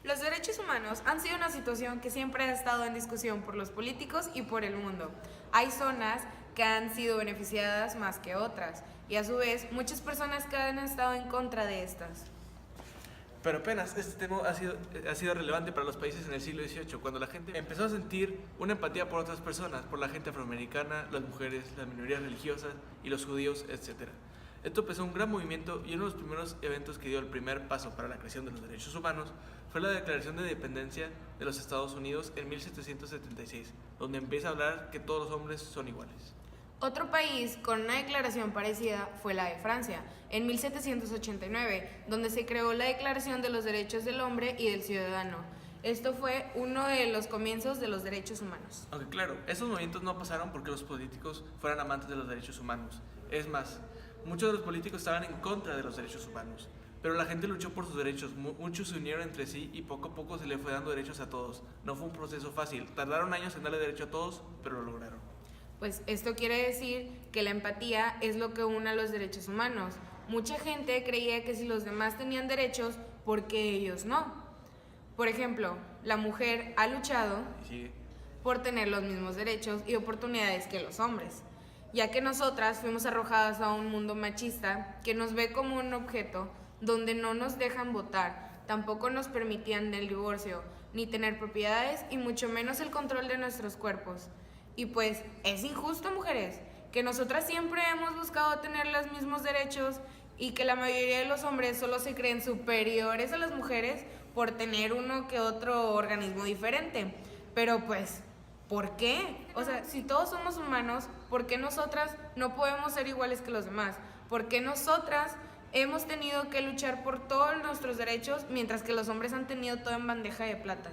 Los derechos humanos han sido una situación que siempre ha estado en discusión por los políticos y por el mundo. Hay zonas que han sido beneficiadas más que otras, y a su vez muchas personas que han estado en contra de estas. Pero apenas este tema ha sido relevante para los países en el siglo XVIII, cuando la gente empezó a sentir una empatía por otras personas, por la gente afroamericana, las mujeres, las minorías religiosas y los judíos, etc. Esto empezó un gran movimiento, y uno de los primeros eventos que dio el primer paso para la creación de los derechos humanos fue la Declaración de Independencia de los Estados Unidos en 1776, donde empieza a hablar que todos los hombres son iguales. Otro país con una declaración parecida fue la de Francia, en 1789, donde se creó la Declaración de los Derechos del Hombre y del Ciudadano. Esto fue uno de los comienzos de los derechos humanos. Aunque claro, esos movimientos no pasaron porque los políticos fueran amantes de los derechos humanos. Es más, muchos de los políticos estaban en contra de los derechos humanos. Pero la gente luchó por sus derechos, muchos se unieron entre sí y poco a poco se le fue dando derechos a todos. No fue un proceso fácil, tardaron años en darle derecho a todos, pero lo lograron. Pues esto quiere decir que la empatía es lo que une a los derechos humanos. Mucha gente creía que si los demás tenían derechos, ¿por qué ellos no? Por ejemplo, la mujer ha luchado por tener los mismos derechos y oportunidades que los hombres, ya que nosotras fuimos arrojadas a un mundo machista que nos ve como un objeto, donde no nos dejan votar, tampoco nos permitían el divorcio, ni tener propiedades y mucho menos el control de nuestros cuerpos. Y pues es injusto, mujeres, que nosotras siempre hemos buscado tener los mismos derechos y que la mayoría de los hombres solo se creen superiores a las mujeres por tener uno que otro organismo diferente. Pero pues, ¿por qué? O sea, si todos somos humanos, ¿por qué nosotras no podemos ser iguales que los demás? ¿Por qué nosotras hemos tenido que luchar por todos nuestros derechos mientras que los hombres han tenido todo en bandeja de plata?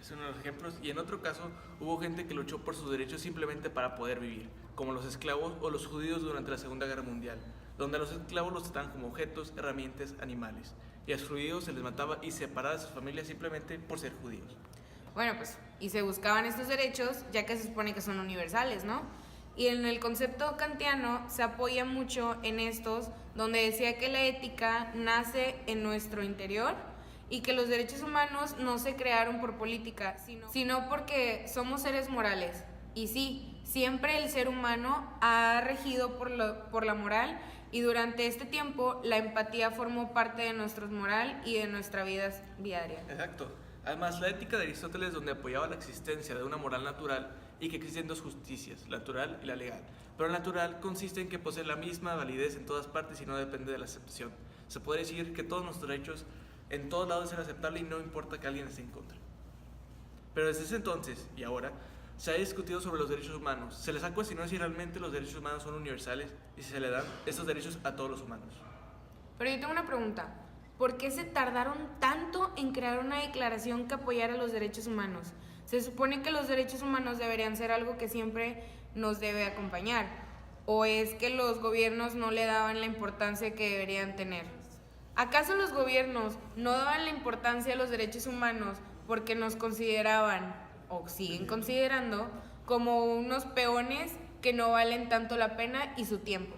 Es uno de los ejemplos, y en otro caso hubo gente que luchó por sus derechos simplemente para poder vivir, como los esclavos o los judíos durante la Segunda Guerra Mundial, donde a los esclavos los trataban como objetos, herramientas, animales, y a los judíos se les mataba y separaba de sus familias simplemente por ser judíos. Bueno, pues, y se buscaban estos derechos ya que se supone que son universales, ¿no? Y en el concepto kantiano se apoya mucho en estos, donde decía que la ética nace en nuestro interior y que los derechos humanos no se crearon por política, sino porque somos seres morales. Y sí, siempre el ser humano ha regido por la moral, y durante este tiempo la empatía formó parte de nuestro moral y de nuestra vida diaria. Exacto. Además, la ética de Aristóteles, donde apoyaba la existencia de una moral natural y que existen dos justicias, la natural y la legal. Pero la natural consiste en que posee la misma validez en todas partes y no depende de la aceptación. Se puede decir que todos nuestros derechos en todos lados es aceptable y no importa que alguien esté en contra. Pero desde ese entonces y ahora se ha discutido sobre los derechos humanos. Se les ha cuestionado si realmente los derechos humanos son universales y si se le dan estos derechos a todos los humanos. Pero yo tengo una pregunta. ¿Por qué se tardaron tanto en crear una declaración que apoyara los derechos humanos? Se supone que los derechos humanos deberían ser algo que siempre nos debe acompañar. ¿O es que los gobiernos no le daban la importancia que deberían tener? ¿Acaso los gobiernos no daban la importancia a los derechos humanos porque nos consideraban, o siguen considerando, como unos peones que no valen tanto la pena y su tiempo?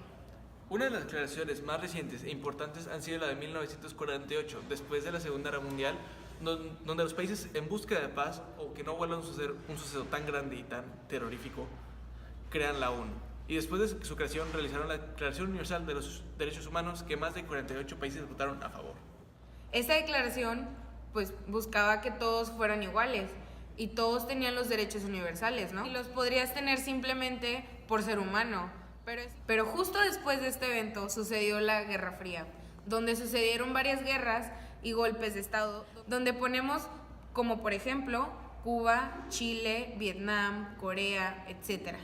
Una de las declaraciones más recientes e importantes han sido la de 1948, después de la Segunda Guerra Mundial, donde los países en búsqueda de paz, o que no vuelva a suceder un suceso tan grande y tan terrorífico, crean la ONU. Y después de su creación realizaron la Declaración Universal de los Derechos Humanos, que más de 48 países votaron a favor. Esta declaración pues buscaba que todos fueran iguales y todos tenían los derechos universales, ¿no? Y los podrías tener simplemente por ser humano. Pero justo después de este evento sucedió la Guerra Fría, donde sucedieron varias guerras y golpes de Estado, donde ponemos como por ejemplo Cuba, Chile, Vietnam, Corea, etc.,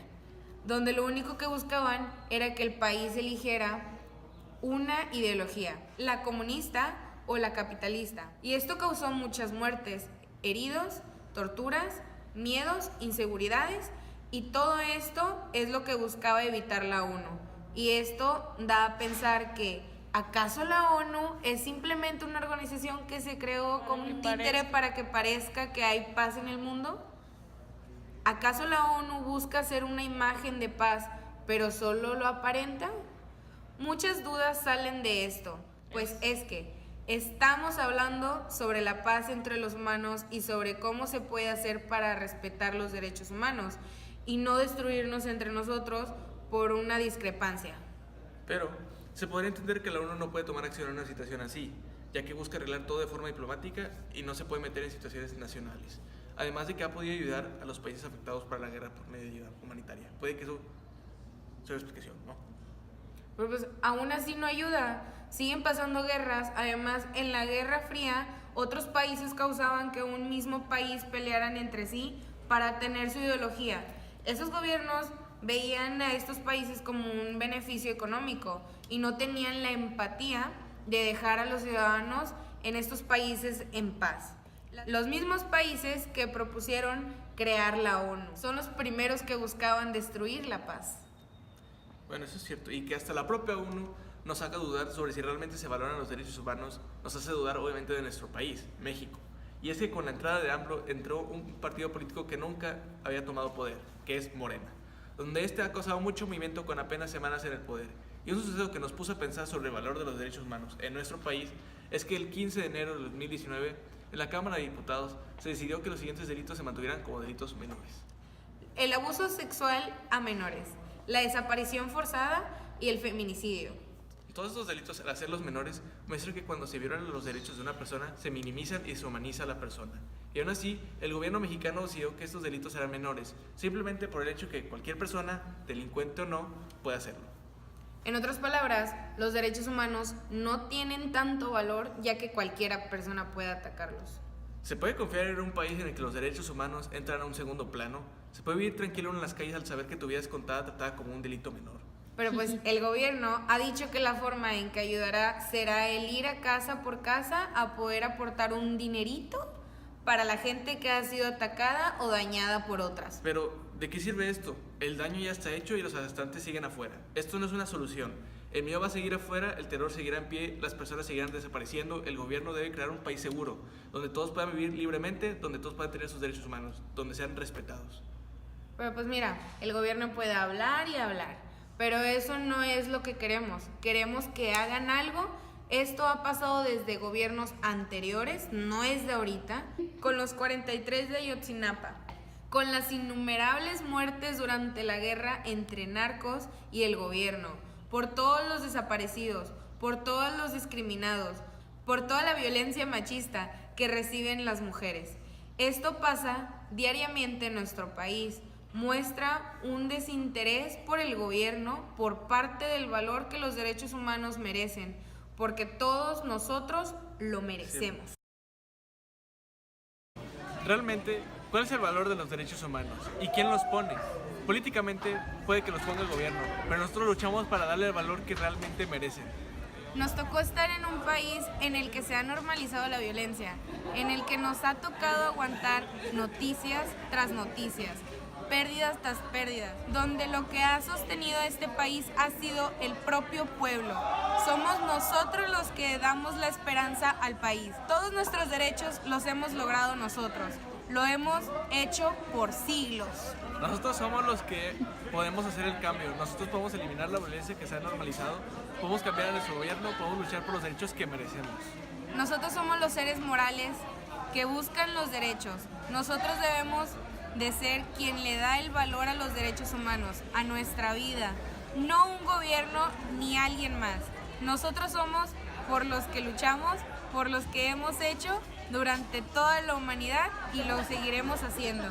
donde lo único que buscaban era que el país eligiera una ideología, la comunista o la capitalista. Y esto causó muchas muertes, heridos, torturas, miedos, inseguridades, y todo esto es lo que buscaba evitar la ONU. Y esto da a pensar que ¿acaso la ONU es simplemente una organización que se creó como un títere para que parezca que hay paz en el mundo? ¿Acaso la ONU busca ser una imagen de paz, pero solo lo aparenta? Muchas dudas salen de esto, pues es que Estamos hablando sobre la paz entre los humanos y sobre cómo se puede hacer para respetar los derechos humanos y no destruirnos entre nosotros por una discrepancia. Pero se podría entender que la ONU no puede tomar acción en una situación así, ya que busca arreglar todo de forma diplomática y no se puede meter en situaciones nacionales. Además de que ha podido ayudar a los países afectados por la guerra por medio de ayuda humanitaria. Puede que eso sea una explicación, ¿no? Pero pues aún así no ayuda. Siguen pasando guerras. Además, en la Guerra Fría, otros países causaban que un mismo país pelearan entre sí para tener su ideología. Esos gobiernos veían a estos países como un beneficio económico y no tenían la empatía de dejar a los ciudadanos en estos países en paz. Los mismos países que propusieron crear la ONU son los primeros que buscaban destruir la paz. Bueno, eso es cierto, y que hasta la propia ONU nos haga dudar sobre si realmente se valoran los derechos humanos, nos hace dudar obviamente de nuestro país, México. Y es que con la entrada de AMLO entró un partido político que nunca había tomado poder, que es Morena, donde este ha causado mucho movimiento con apenas semanas en el poder. Y un suceso que nos puso a pensar sobre el valor de los derechos humanos en nuestro país es que el 15 de enero de 2019, en la Cámara de Diputados, se decidió que los siguientes delitos se mantuvieran como delitos menores. El abuso sexual a menores, la desaparición forzada y el feminicidio. Todos estos delitos, al hacerlos menores, muestran que cuando se violan los derechos de una persona, se minimizan y se humaniza a la persona. Y aún así, el gobierno mexicano decidió que estos delitos eran menores, simplemente por el hecho que cualquier persona, delincuente o no, puede hacerlo. En otras palabras, los derechos humanos no tienen tanto valor ya que cualquiera persona puede atacarlos. ¿Se puede confiar en un país en el que los derechos humanos entran a un segundo plano? ¿Se puede vivir tranquilo en las calles al saber que tu vida es tratada como un delito menor? Pero pues el gobierno ha dicho que la forma en que ayudará será el ir a casa por casa a poder aportar un dinerito para la gente que ha sido atacada o dañada por otras. Pero, ¿de qué sirve esto? El daño ya está hecho y los asaltantes siguen afuera. Esto no es una solución. El miedo va a seguir afuera, el terror seguirá en pie, las personas seguirán desapareciendo. El gobierno debe crear un país seguro, donde todos puedan vivir libremente, donde todos puedan tener sus derechos humanos, donde sean respetados. Pero pues mira, el gobierno puede hablar y hablar, pero eso no es lo que queremos. Queremos que hagan algo. Esto ha pasado desde gobiernos anteriores, no es de ahorita, con los 43 de Ayotzinapa, con las innumerables muertes durante la guerra entre narcos y el gobierno, por todos los desaparecidos, por todos los discriminados, por toda la violencia machista que reciben las mujeres. Esto pasa diariamente en nuestro país. Muestra un desinterés por el gobierno por parte del valor que los derechos humanos merecen, porque todos nosotros lo merecemos. Realmente, ¿cuál es el valor de los derechos humanos? ¿Y quién los pone? Políticamente puede que los ponga el gobierno, pero nosotros luchamos para darle el valor que realmente merecen. Nos tocó estar en un país en el que se ha normalizado la violencia, en el que nos ha tocado aguantar noticias tras noticias, pérdidas tras pérdidas, donde lo que ha sostenido a este país ha sido el propio pueblo. Somos nosotros los que damos la esperanza al país. Todos nuestros derechos los hemos logrado nosotros. Lo hemos hecho por siglos. Nosotros somos los que podemos hacer el cambio. Nosotros podemos eliminar la violencia que se ha normalizado. Podemos cambiar a nuestro gobierno. Podemos luchar por los derechos que merecemos. Nosotros somos los seres morales que buscan los derechos. Nosotros debemos de ser quien le da el valor a los derechos humanos, a nuestra vida, no un gobierno ni alguien más. Nosotros somos por los que luchamos, por los que hemos hecho durante toda la humanidad y lo seguiremos haciendo.